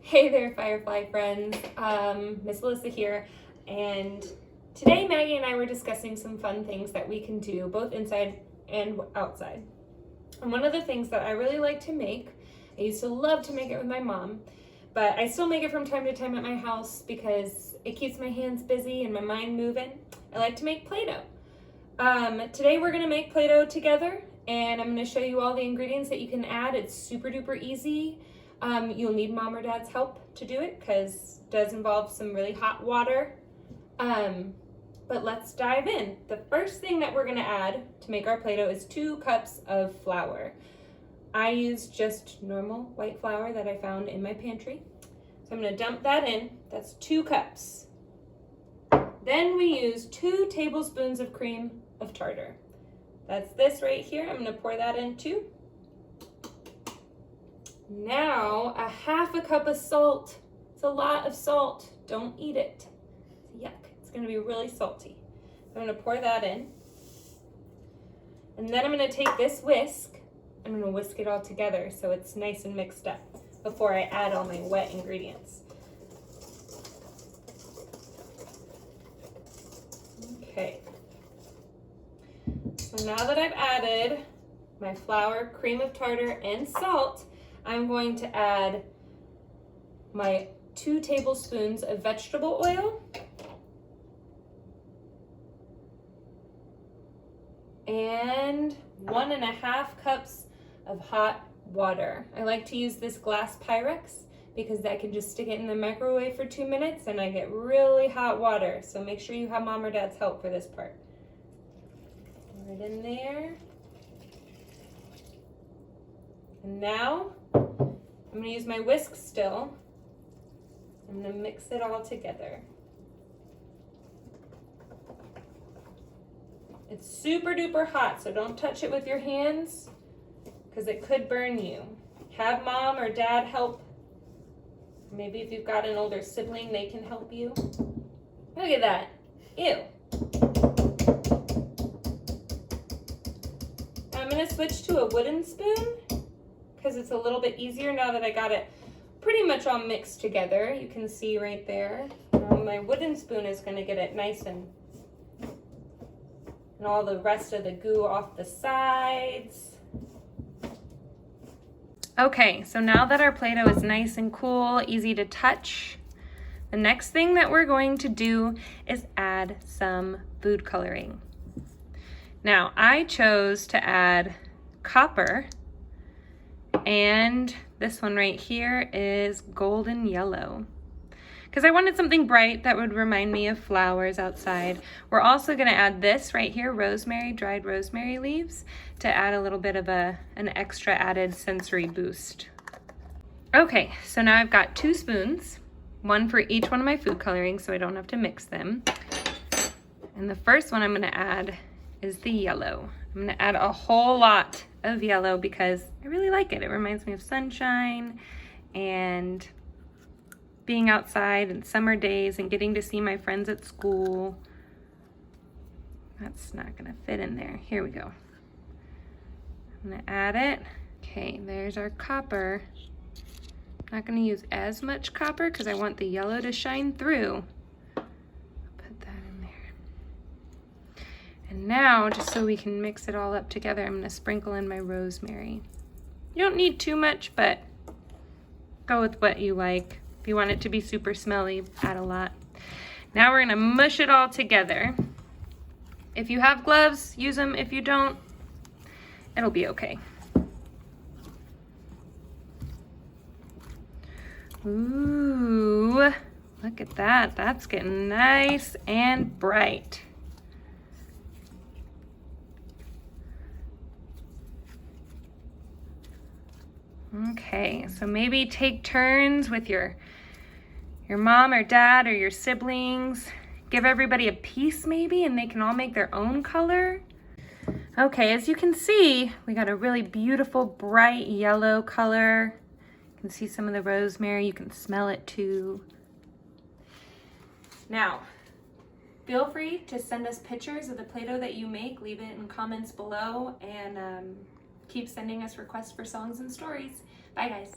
Hey there, Firefly friends. Miss Alissa here, and today Maggie and I were discussing some fun things that we can do both inside and outside. And one of the things that I really like to make, I used to love to make it with my mom, but I still make it from time to time at my house because it keeps my hands busy and my mind moving. I like to make Play-doh. Today we're gonna make Play-doh together, and I'm gonna show you all the ingredients that you can add. It's super duper easy. You'll need mom or dad's help to do it because it does involve some really hot water. But let's dive in. The first thing that we're gonna add to make our Play-doh is 2 cups of flour. I use just normal white flour that I found in my pantry. So I'm gonna dump that in. That's 2 cups. Then we use 2 tablespoons of cream of tartar. That's this right here. I'm gonna pour that in too. Now, a 1/2 cup of salt. It's a lot of salt. Don't eat it. It's yuck. It's gonna be really salty. I'm gonna pour that in. And then I'm gonna take this whisk. I'm gonna whisk it all together so it's nice and mixed up before I add all my wet ingredients. Okay. So now that I've added my flour, cream of tartar, and salt, I'm going to add my 2 tablespoons of vegetable oil and 1.5 cups of hot water. I like to use this glass Pyrex because I can just stick it in the microwave for 2 minutes and I get really hot water. So make sure you have mom or dad's help for this part. Pour it in there. And now, I'm gonna use my whisk still. I'm gonna mix it all together. It's super duper hot, so don't touch it with your hands because it could burn you. Have mom or dad help. Maybe if you've got an older sibling, they can help you. Look at that. Ew. I'm gonna switch to a wooden spoon because it's a little bit easier now that I got it pretty much all mixed together. You can see right there. My wooden spoon is going to get it nice and all the rest of the goo off the sides. Okay, so now that our Play-Doh is nice and cool, easy to touch, the next thing that we're going to do is add some food coloring. Now, I chose to add copper, and this one right here is golden yellow because I wanted something bright that would remind me of flowers outside. We're also going to add this right here, rosemary, dried rosemary leaves, to add a little bit of an extra added sensory boost. Okay, so now I've got 2 spoons, one for each one of my food coloring so I don't have to mix them. And the first one I'm going to add is the yellow. I'm going to add a whole lot of yellow because I really like it. It reminds me of sunshine and being outside and summer days and getting to see my friends at school. That's not gonna fit in there. Here we go. I'm gonna add it. Okay, there's our copper. I'm not gonna use as much copper because I want the yellow to shine through. Put that in there. And now, just so we can mix it all up together, I'm gonna sprinkle in my rosemary. You don't need too much, but go with what you like. If you want it to be super smelly, add a lot. Now we're gonna mush it all together. If you have gloves, use them. If you don't, it'll be okay. Ooh, look at that. That's getting nice and bright. Okay, so maybe take turns with your mom or dad or your siblings. Give everybody a piece maybe and they can all make their own color. Okay, as you can see, we got a really beautiful bright yellow color. You can see some of the rosemary, you can smell it too. Now, feel free to send us pictures of the Play-Doh that you make. Leave it in comments below and keep sending us requests for songs and stories. Bye guys.